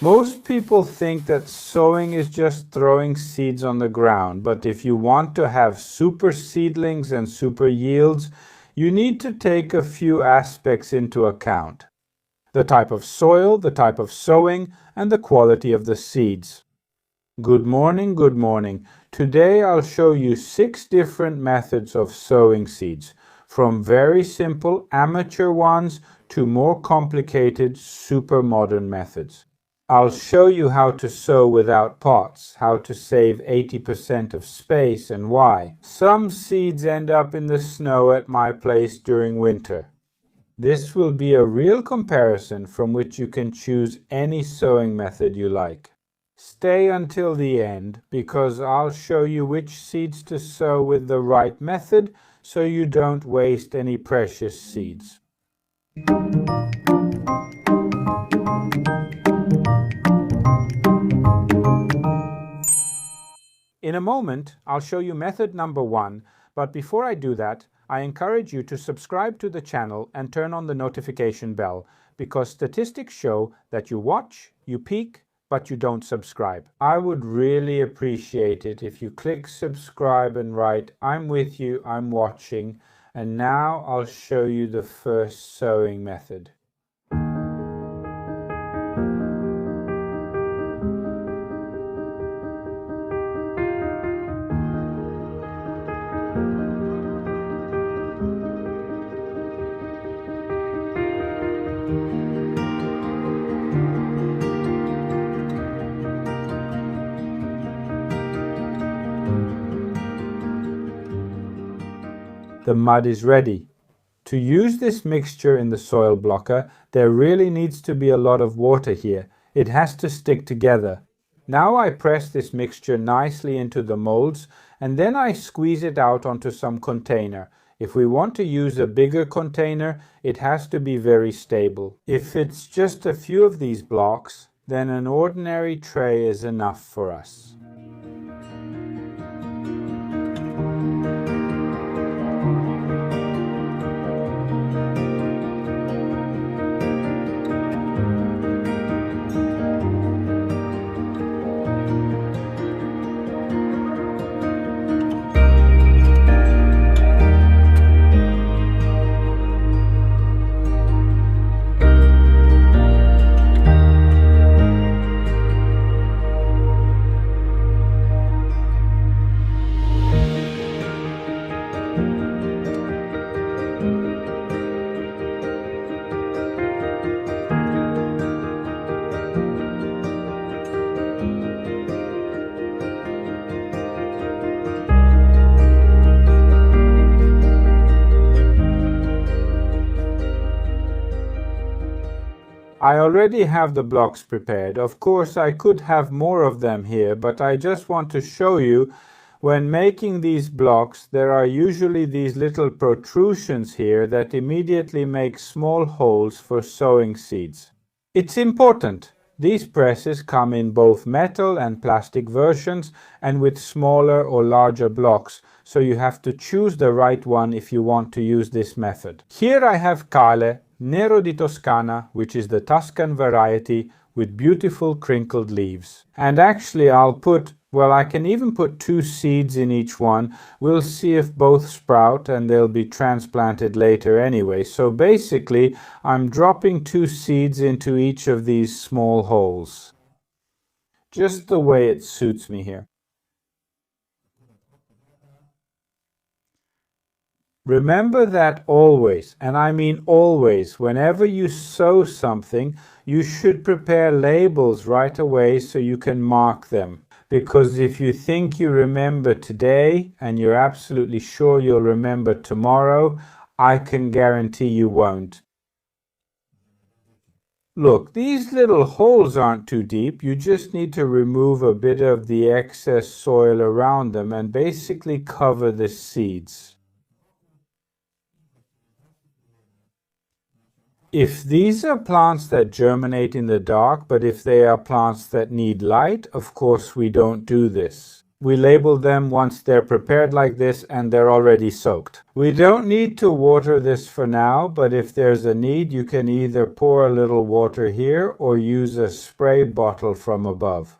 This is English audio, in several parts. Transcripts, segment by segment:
Most people think that sowing is just throwing seeds on the ground, but if you want to have super seedlings and super yields, you need to take a few aspects into account: the type of soil, the type of sowing, and the quality of the seeds. Good morning, good morning. Today I'll show you 6 different methods of sowing seeds, from very simple amateur ones to more complicated super modern methods. I'll show you how to sow without pots, how to save 80% of space, and why. Some seeds end up in the snow at my place during winter. This will be a real comparison from which you can choose any sowing method you like. Stay until the end, because I'll show you which seeds to sow with the right method so you don't waste any precious seeds. In a moment, I'll show you method number 1, but before I do that, I encourage you to subscribe to the channel and turn on the notification bell, because statistics show that you watch, you peek, but you don't subscribe. I would really appreciate it if you click subscribe and write, "I'm with you, I'm watching," and now I'll show you the first sowing method. The mud is ready. To use this mixture in the soil blocker, there really needs to be a lot of water here. It has to stick together. Now I press this mixture nicely into the molds, and then I squeeze it out onto some container. If we want to use a bigger container, it has to be very stable. If it's just a few of these blocks, then an ordinary tray is enough for us. I already have the blocks prepared. Of course, I could have more of them here, but I just want to show you when making these blocks, there are usually these little protrusions here that immediately make small holes for sowing seeds. It's important. These presses come in both metal and plastic versions and with smaller or larger blocks, so you have to choose the right one if you want to use this method. Here I have Cale Nero di Toscana, which is the Tuscan variety with beautiful crinkled leaves. And actually I can even put 2 seeds in each one. We'll see if both sprout, and they'll be transplanted later anyway. So basically, I'm dropping 2 seeds into each of these small holes, just the way it suits me here. Remember that always, and I mean always, whenever you sow something, you should prepare labels right away so you can mark them. Because if you think you remember today and you're absolutely sure you'll remember tomorrow, I can guarantee you won't. Look, these little holes aren't too deep. You just need to remove a bit of the excess soil around them and basically cover the seeds. If these are plants that germinate in the dark, but if they are plants that need light, of course we don't do this. We label them once they're prepared like this and they're already soaked. We don't need to water this for now, but if there's a need, you can either pour a little water here or use a spray bottle from above.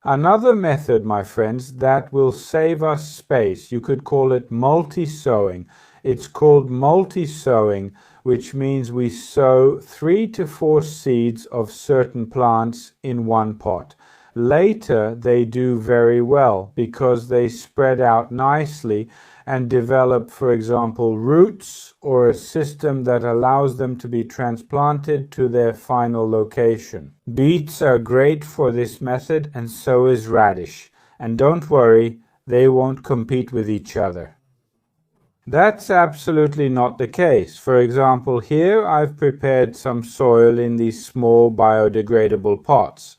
Another method, my friends, that will save us space, you could call it multi-sowing. It's called multi-sowing, which means we sow 3 to 4 seeds of certain plants in one pot. Later, they do very well because they spread out nicely and develop, for example, roots or a system that allows them to be transplanted to their final location. Beets are great for this method, and so is radish. And don't worry, they won't compete with each other. That's absolutely not the case. For example, here I've prepared some soil in these small biodegradable pots.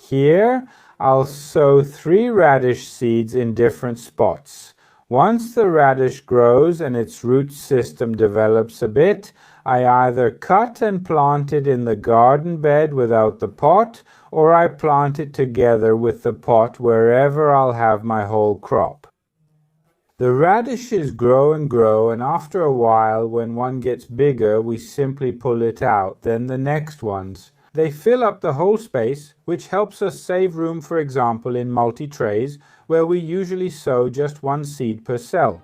Here I'll sow 3 radish seeds in different spots. Once the radish grows and its root system develops a bit, I either cut and plant it in the garden bed without the pot, or I plant it together with the pot wherever I'll have my whole crop. The radishes grow and grow, and after a while, when one gets bigger, we simply pull it out, then the next ones. They fill up the whole space, which helps us save room, for example, in multi-trays, where we usually sow just 1 seed per cell.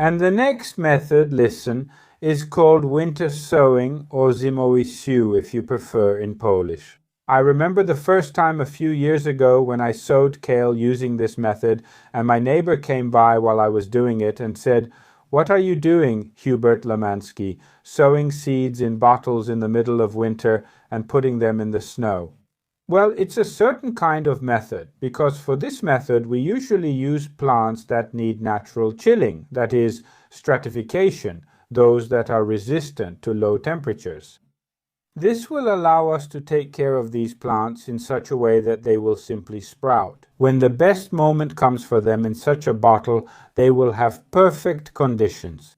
And the next method, listen, is called winter sowing, or zimowy siw if you prefer in Polish. I remember the first time a few years ago when I sowed kale using this method, and my neighbor came by while I was doing it and said, "What are you doing, Hubert Lemansky, sowing seeds in bottles in the middle of winter and putting them in the snow?" Well, it's a certain kind of method, because for this method we usually use plants that need natural chilling, that is, stratification, those that are resistant to low temperatures. This will allow us to take care of these plants in such a way that they will simply sprout. When the best moment comes for them in such a bottle, they will have perfect conditions.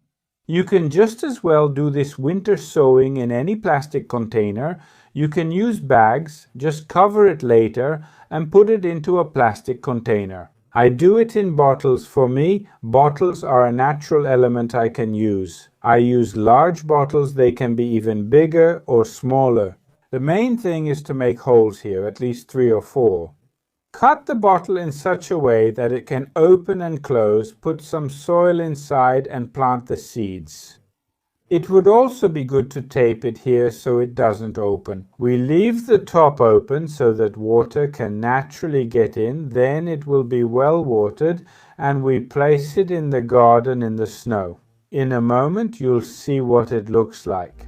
You can just as well do this winter sowing in any plastic container. You can use bags, just cover it later and put it into a plastic container. I do it in bottles. For me, bottles are a natural element I can use. I use large bottles, they can be even bigger or smaller. The main thing is to make holes here, at least 3 or 4. Cut the bottle in such a way that it can open and close, put some soil inside and plant the seeds. It would also be good to tape it here so it doesn't open. We leave the top open so that water can naturally get in, then it will be well watered, and we place it in the garden in the snow. In a moment you'll see what it looks like.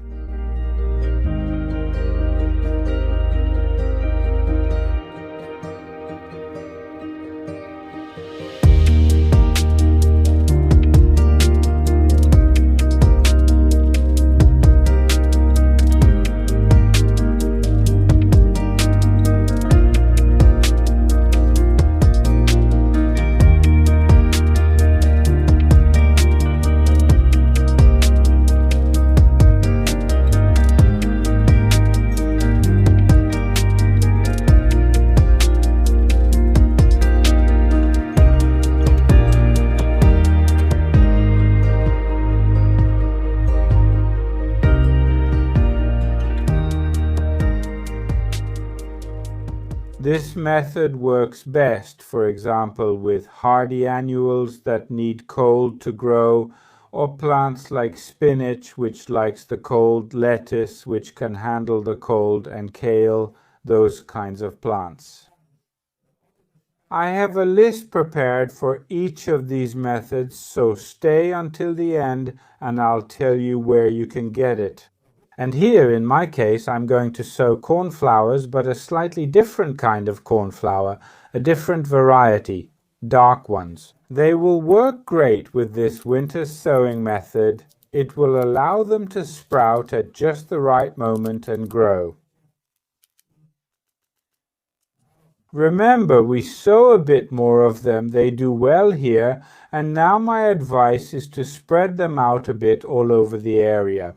This method works best, for example, with hardy annuals that need cold to grow, or plants like spinach, which likes the cold, lettuce, which can handle the cold, and kale, those kinds of plants. I have a list prepared for each of these methods, so stay until the end and I'll tell you where you can get it. And here, in my case, I'm going to sow cornflowers, but a slightly different kind of cornflower, a different variety, dark ones. They will work great with this winter sowing method. It will allow them to sprout at just the right moment and grow. Remember, we sow a bit more of them. They do well here, and now my advice is to spread them out a bit all over the area.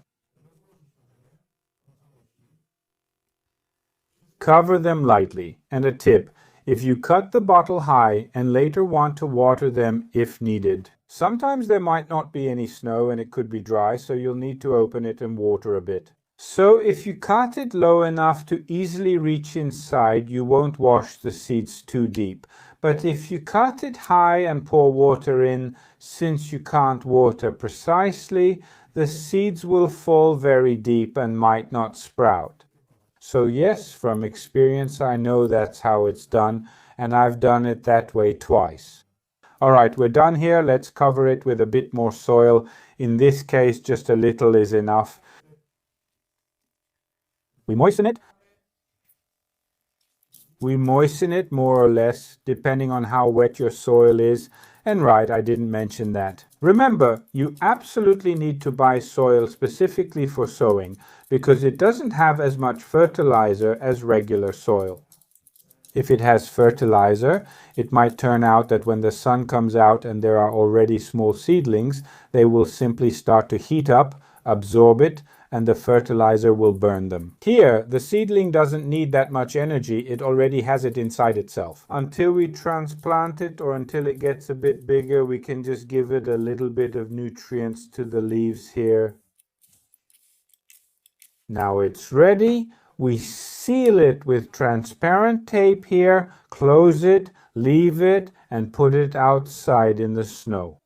Cover them lightly. And a tip, if you cut the bottle high and later want to water them if needed. Sometimes there might not be any snow and it could be dry, so you'll need to open it and water a bit. So if you cut it low enough to easily reach inside, you won't wash the seeds too deep. But if you cut it high and pour water in, since you can't water precisely, the seeds will fall very deep and might not sprout. So yes, from experience I know that's how it's done, and I've done it that way twice. Alright, we're done here. Let's cover it with a bit more soil. In this case, just a little is enough. We moisten it. We moisten it more or less, depending on how wet your soil is. And right, I didn't mention that. Remember, you absolutely need to buy soil specifically for sowing, because it doesn't have as much fertilizer as regular soil. If it has fertilizer, it might turn out that when the sun comes out and there are already small seedlings, they will simply start to heat up, absorb it, and the fertilizer will burn them. Here, the seedling doesn't need that much energy, it already has it inside itself. Until we transplant it or until it gets a bit bigger, we can just give it a little bit of nutrients to the leaves here. Now it's ready. We seal it with transparent tape here, close it, leave it, and put it outside in the snow.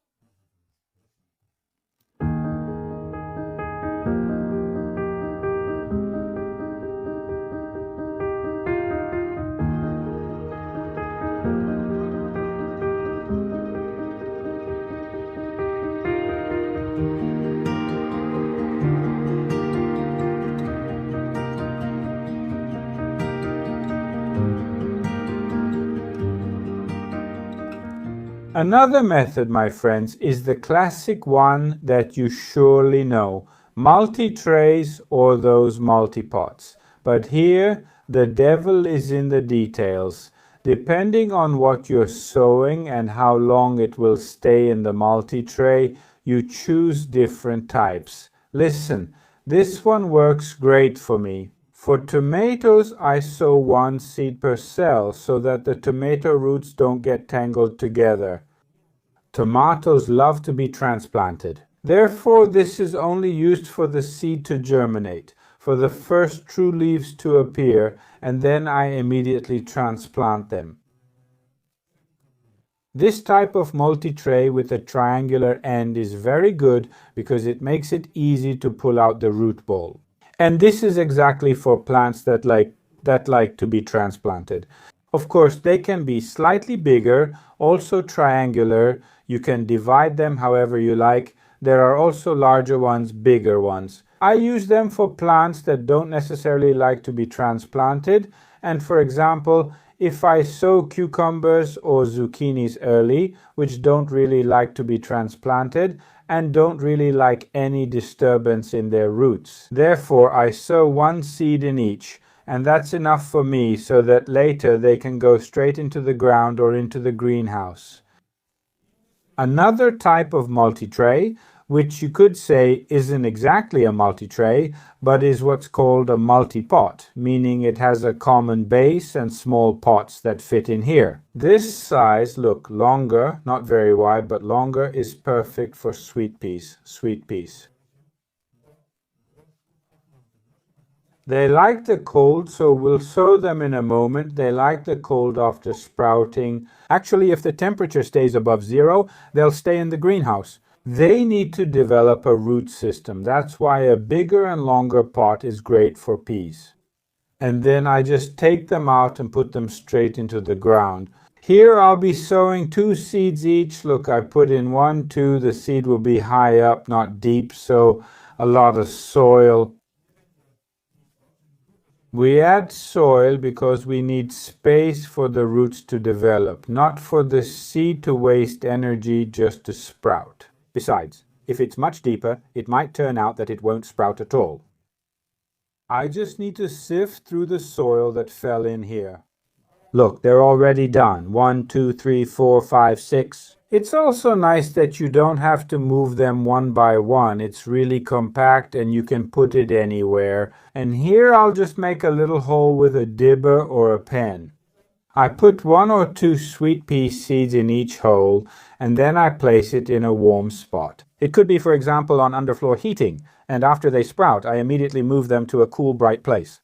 Another method, my friends, is the classic one that you surely know, multi-trays or those multi-pots. But here, the devil is in the details. Depending on what you're sowing and how long it will stay in the multi-tray, you choose different types. Listen, this one works great for me. For tomatoes, I sow one seed per cell so that the tomato roots don't get tangled together. Tomatoes love to be transplanted. Therefore, this is only used for the seed to germinate, for the first true leaves to appear, and then I immediately transplant them. This type of multi-tray with a triangular end is very good because it makes it easy to pull out the root ball. And this is exactly for plants that like to be transplanted. Of course, they can be slightly bigger, also triangular. You can divide them however you like. There are also larger ones, bigger ones. I use them for plants that don't necessarily like to be transplanted. And for example, if I sow cucumbers or zucchinis early, which don't really like to be transplanted, and don't really like any disturbance in their roots. Therefore, I sow one seed in each, and that's enough for me so that later they can go straight into the ground or into the greenhouse. Another type of multi-tray, which you could say isn't exactly a multi-tray, but is what's called a multi-pot, meaning it has a common base and small pots that fit in here. This size, look, longer, not very wide, but longer, is perfect for sweet peas. They like the cold, so we'll sow them in a moment. They like the cold after sprouting. Actually, if the temperature stays above 0, they'll stay in the greenhouse. They need to develop a root system. That's why a bigger and longer pot is great for peas. And then I just take them out and put them straight into the ground. Here I'll be sowing 2 seeds each. Look, I put in 1, 2. The seed will be high up, not deep, so a lot of soil. We add soil because we need space for the roots to develop, not for the seed to waste energy just to sprout. Besides, if it's much deeper, it might turn out that it won't sprout at all. I just need to sift through the soil that fell in here. Look, they're already done. 1, 2, 3, 4, 5, 6. It's also nice that you don't have to move them one by one. It's really compact and you can put it anywhere. And here I'll just make a little hole with a dibber or a pen. I put 1 or 2 sweet pea seeds in each hole, and then I place it in a warm spot. It could be, for example, on underfloor heating, and after they sprout, I immediately move them to a cool, bright place.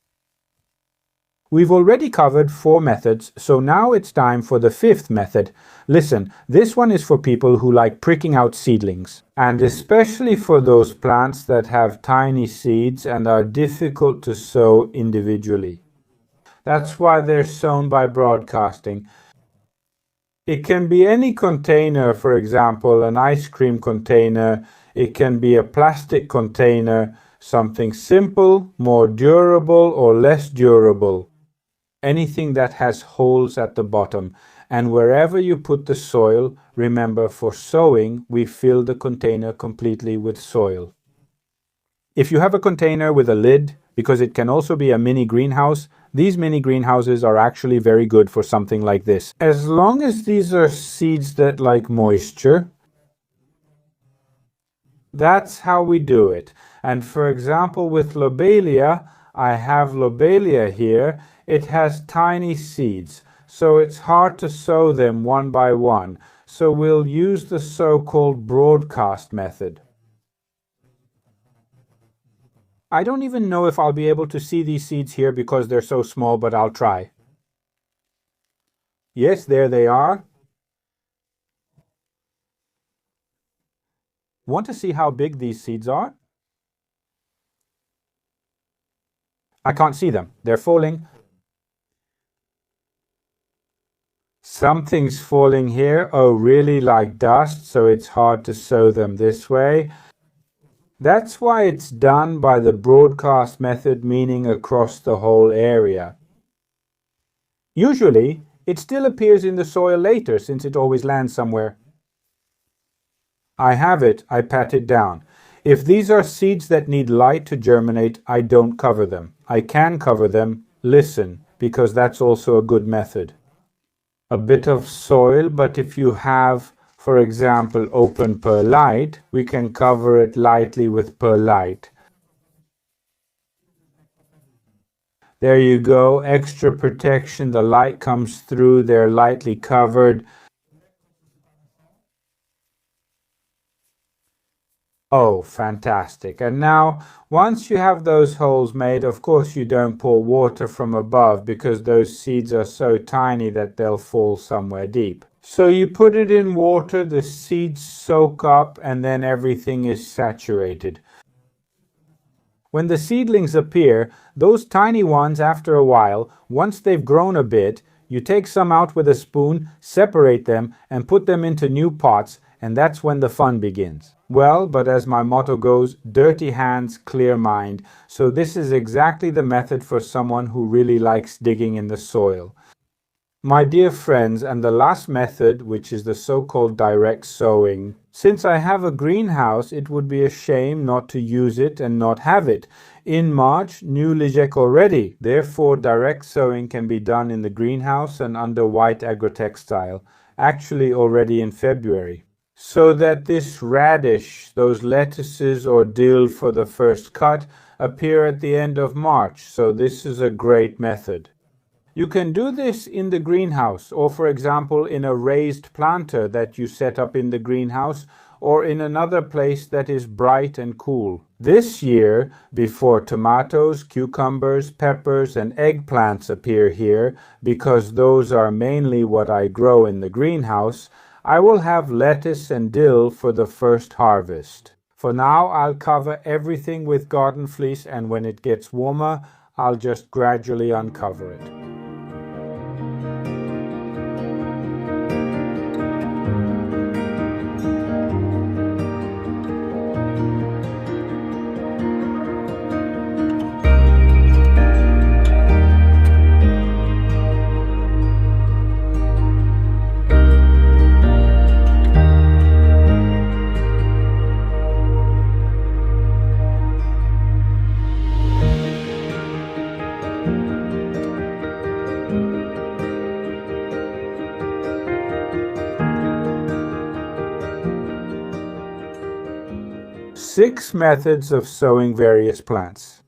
We've already covered 4 methods, so now it's time for the 5th method. Listen, this one is for people who like pricking out seedlings, and especially for those plants that have tiny seeds and are difficult to sow individually. That's why they're sown by broadcasting. It can be any container, for example, an ice cream container. It can be a plastic container, something simple, more durable, or less durable. Anything that has holes at the bottom. And wherever you put the soil, remember, for sowing, we fill the container completely with soil. If you have a container with a lid, because it can also be a mini greenhouse, these mini greenhouses are actually very good for something like this. As long as these are seeds that like moisture, that's how we do it. And for example, with lobelia, I have lobelia here. It has tiny seeds, so it's hard to sow them one by one. So we'll use the so-called broadcast method. I don't even know if I'll be able to see these seeds here because they're so small, but I'll try. Yes, there they are. Want to see how big these seeds are? I can't see them. They're falling. Something's falling here. Oh, really, like dust, so it's hard to sow them this way. That's why it's done by the broadcast method, meaning across the whole area. Usually, it still appears in the soil later, since it always lands somewhere. I have it. I pat it down. If these are seeds that need light to germinate, I don't cover them. I can cover them. Listen, because that's also a good method. A bit of soil, but if you have, for example, open perlite, we can cover it lightly with perlite. There you go, extra protection, the light comes through, they're lightly covered. Oh, fantastic. And now, once you have those holes made, of course you don't pour water from above because those seeds are so tiny that they'll fall somewhere deep. So you put it in water, the seeds soak up, and then everything is saturated. When the seedlings appear, those tiny ones, after a while, once they've grown a bit, you take some out with a spoon, separate them, and put them into new pots, and that's when the fun begins. Well, but as my motto goes, dirty hands, clear mind. So this is exactly the method for someone who really likes digging in the soil. My dear friends, and the last method, which is the so-called direct sowing. Since I have a greenhouse, it would be a shame not to use it and not have it. In March, new Lijek already. Therefore, direct sowing can be done in the greenhouse and under white agrotextile. Actually, already in February. So that this radish, those lettuces or dill for the first cut, appear at the end of March. So this is a great method. You can do this in the greenhouse, or for example in a raised planter that you set up in the greenhouse, or in another place that is bright and cool. This year, before tomatoes, cucumbers, peppers, and eggplants appear here, because those are mainly what I grow in the greenhouse, I will have lettuce and dill for the first harvest. For now, I'll cover everything with garden fleece, and when it gets warmer, I'll just gradually uncover it. 6 methods of sowing various plants.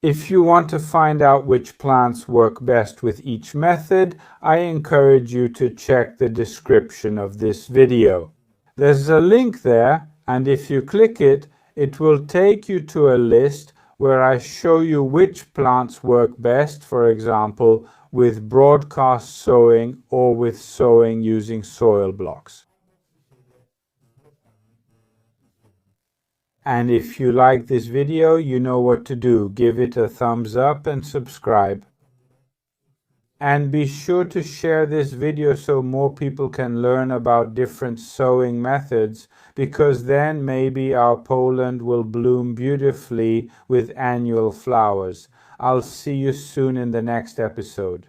If you want to find out which plants work best with each method, I encourage you to check the description of this video. There's a link there, and if you click it, it will take you to a list where I show you which plants work best, for example, with broadcast sowing or with sowing using soil blocks. And if you like this video, you know what to do. Give it a thumbs up and subscribe. And be sure to share this video so more people can learn about different sowing methods, because then maybe our Poland will bloom beautifully with annual flowers. I'll see you soon in the next episode.